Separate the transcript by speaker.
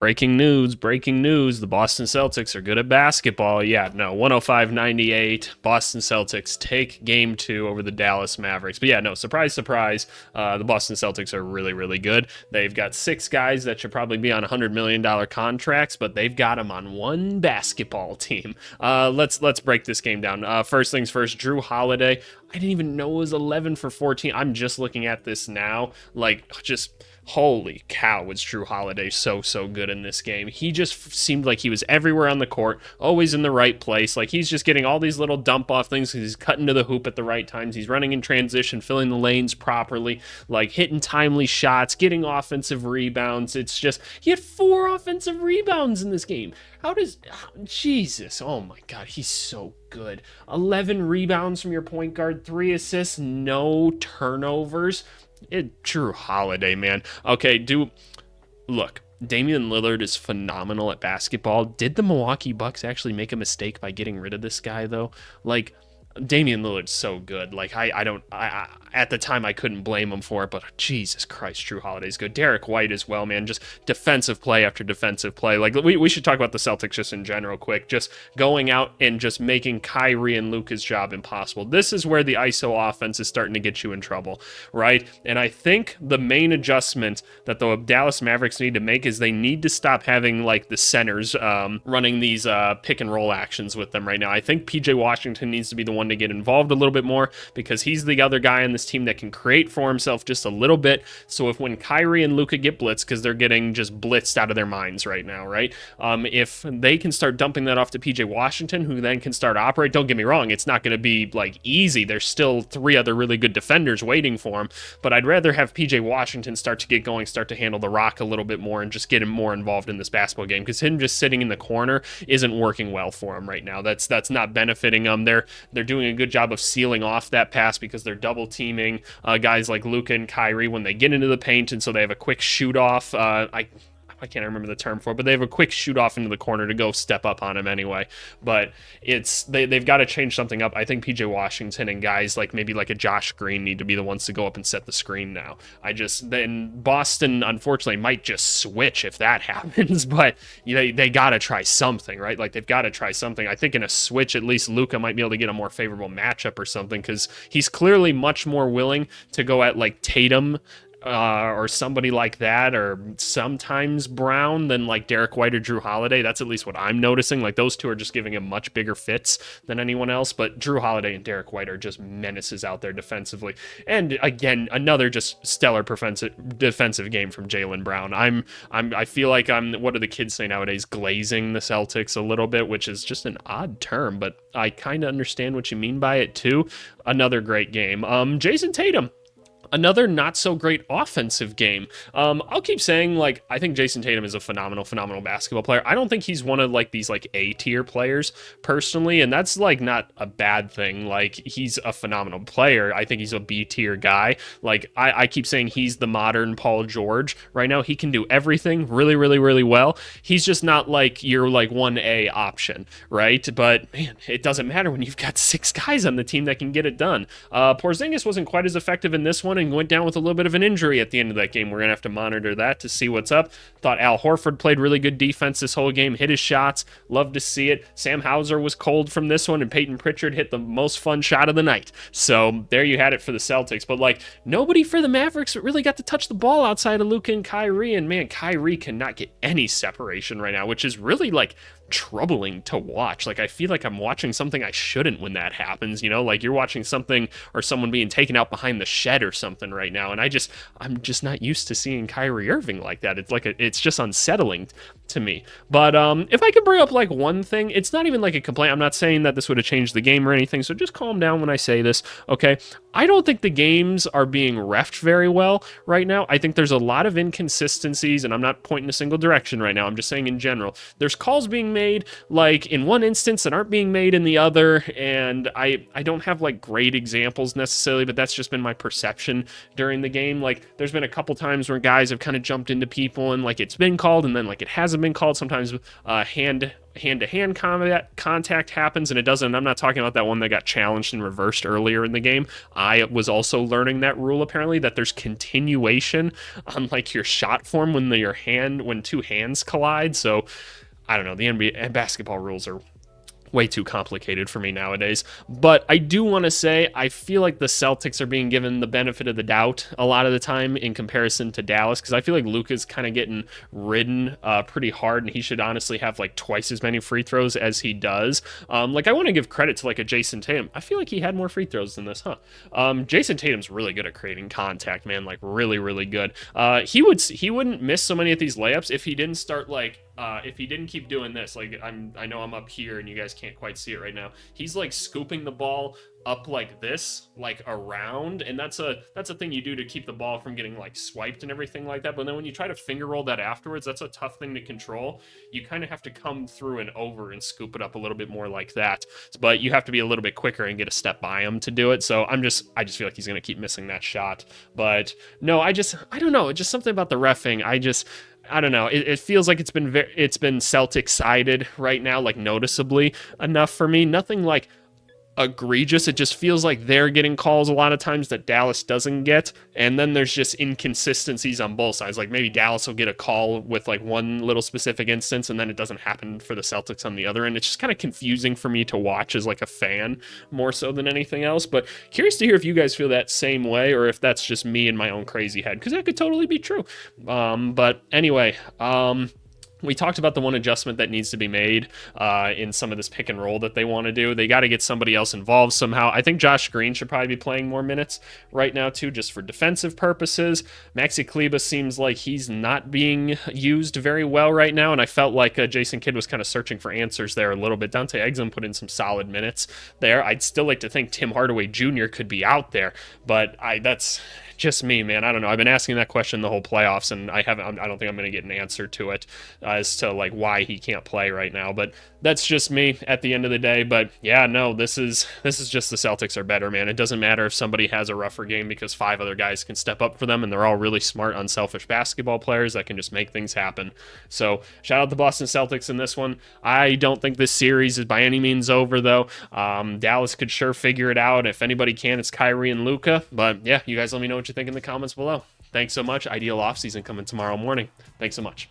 Speaker 1: Breaking news, breaking news. The Boston Celtics are good at basketball. Yeah, no, 105-98. Boston Celtics take game two over the Dallas Mavericks. But yeah, no, surprise, surprise. The Boston Celtics are really, really good. They've got six guys that should probably be on $100 million contracts, but they've got them on one basketball team. Let's break this game down. First things first, Drew Holiday. I didn't even know it was 11 for 14. I'm just looking at this now. Like, just holy cow, was Drew Holiday so good in this game. He just seemed like he was everywhere on the court, always in the right place. Like, he's just getting all these little dump off things. He's cutting to the hoop at the right times. He's running in transition, filling the lanes properly, like hitting timely shots, getting offensive rebounds. It's just, he had 4 offensive rebounds in this game. Jesus, oh my God, he's so good. 11 rebounds from your point guard, 3 assists, no turnovers. Drew Holiday, man. Okay, look, Damian Lillard is phenomenal at basketball. Did the Milwaukee Bucks actually make a mistake by getting rid of this guy, though? Like, Damian Lillard's so good. Like, I at the time I couldn't blame him for it, but Jesus Christ, Drew Holiday's good. Derek White as well, man. Just defensive play after defensive play. Like, we should talk about the Celtics just in general quick. Just going out and just making Kyrie and Luka's job impossible. This is where the ISO offense is starting to get you in trouble, right? And I think the main adjustment that the Dallas Mavericks need to make is they need to stop having, like, the centers running these pick and roll actions with them right now. I think PJ Washington needs to be the one to get involved a little bit more, because he's the other guy on this team that can create for himself just a little bit. So when Kyrie and Luka get blitzed, because they're getting just blitzed out of their minds right now, right? If they can start dumping that off to PJ Washington, who then can start operate, don't get me wrong, it's not going to be like easy. There's still 3 other really good defenders waiting for him, but I'd rather have PJ Washington start to get going, start to handle the rock a little bit more, and just get him more involved in this basketball game, because him just sitting in the corner isn't working well for him right now. That's not benefiting them. They're doing a good job of sealing off that pass because they're double teaming guys like Luka and Kyrie when they get into the paint, and so they have a quick shoot off. I can't remember the term for it, but they have a quick shoot off into the corner to go step up on him anyway. But they've got to change something up. I think PJ Washington and guys like maybe like a Josh Green need to be the ones to go up and set the screen now. Then Boston unfortunately might just switch if that happens, but they got to try something, right? Like, they've got to try something. I think in a switch, at least Luka might be able to get a more favorable matchup or something, because he's clearly much more willing to go at like Tatum or somebody like that, or sometimes Brown, than like Derek White or Drew Holiday. That's at least what I'm noticing. Like, those two are just giving him much bigger fits than anyone else, but Drew Holiday and Derek White are just menaces out there defensively. And again, another just stellar defensive game from Jaylen Brown. I feel like what do the kids say nowadays, glazing the Celtics a little bit, which is just an odd term, but I kind of understand what you mean by it too. Another great game. Jason Tatum, another not so great offensive game. I'll keep saying, like, I think Jason Tatum is a phenomenal basketball player. I don't think he's one of like these like A-tier players personally, and that's like not a bad thing. Like, he's a phenomenal player. I think he's a B-tier guy. Like, I keep saying he's the modern Paul George right now. He can do everything really, really, really well. He's just not like your like 1A option, right? But man, it doesn't matter when you've got 6 guys on the team that can get it done. Porzingis wasn't quite as effective in this one and went down with a little bit of an injury at the end of that game. We're going to have to monitor that to see what's up. Thought Al Horford played really good defense this whole game, hit his shots, love to see it. Sam Hauser was cold from this one, and Peyton Pritchard hit the most fun shot of the night. So there you had it for the Celtics. But like, nobody for the Mavericks really got to touch the ball outside of Luka and Kyrie, and man, Kyrie cannot get any separation right now, which is really like troubling to watch. Like, I feel like I'm watching something I shouldn't when that happens, like you're watching something or someone being taken out behind the shed or something right now, and I'm just not used to seeing Kyrie Irving like that. It's just unsettling to me. But if I could bring up like one thing, it's not even like a complaint. I'm not saying that this would have changed the game or anything, so just calm down when I say this, okay? I don't think the games are being reffed very well right now. I think there's a lot of inconsistencies, and I'm not pointing a single direction right now. I'm just saying in general. There's calls being made like in one instance that aren't being made in the other, and I don't have like great examples necessarily, but that's just been my perception during the game. Like, there's been a couple times where guys have kind of jumped into people and like it's been called, and then like it hasn't been called. Sometimes hand hand-to-hand combat contact happens, and it doesn't. I'm not talking about that one that got challenged and reversed earlier in the game. I was also learning that rule, apparently, that there's continuation on like your shot form when two hands collide. So I don't know. The NBA basketball rules are way too complicated for me nowadays. But I do want to say I feel like the Celtics are being given the benefit of the doubt a lot of the time in comparison to Dallas, because I feel like Luka's kind of getting ridden pretty hard, and he should honestly have like twice as many free throws as he does. Like I want to give credit to like a Jason Tatum. I feel like he had more free throws than this, huh? Jason Tatum's really good at creating contact, man. Like really, really good. He wouldn't miss so many of these layups if he didn't start like if he didn't keep doing this. Like I know I'm up here and you guys can't quite see it right now. He's like scooping the ball up like this, like around, and that's a thing you do to keep the ball from getting like swiped and everything like that. But then when you try to finger roll that afterwards, that's a tough thing to control. You kind of have to come through and over and scoop it up a little bit more like that. But you have to be a little bit quicker and get a step by him to do it. So I just feel like he's gonna keep missing that shot. But no, I don't know. It's just something about the reffing. I don't know. It feels like it's been Celtic sided right now, like noticeably enough for me. Nothing like egregious. It just feels like they're getting calls a lot of times that Dallas doesn't get, and then there's just inconsistencies on both sides. Like maybe Dallas will get a call with like one little specific instance, and then it doesn't happen for the Celtics on the other end. It's just kind of confusing for me to watch as like a fan more so than anything else. But curious to hear if you guys feel that same way, or if that's just me in my own crazy head, because that could totally be true. But anyway, we talked about the one adjustment that needs to be made in some of this pick and roll that they want to do. They got to get somebody else involved somehow. I think Josh Green should probably be playing more minutes right now too, just for defensive purposes. Maxi Kleber seems like he's not being used very well right now, and I felt like Jason Kidd was kind of searching for answers there a little bit. Dante Exum put in some solid minutes there. I'd still like to think Tim Hardaway Jr. could be out there, but that's just me, man. I don't know. I've been asking that question the whole playoffs, and I don't think I'm going to get an answer to it as to like why he can't play right now. But that's just me at the end of the day. But yeah, no, this is just the Celtics are better, man. It doesn't matter if somebody has a rougher game, because 5 other guys can step up for them, and they're all really smart, unselfish basketball players that can just make things happen. So shout out the Boston Celtics in this one. I don't think this series is by any means over, though. Dallas could sure figure it out. If anybody can, it's Kyrie and Luka. But yeah, you guys let me know what you think in the comments below. Thanks so much. Ideal offseason coming tomorrow morning. Thanks so much.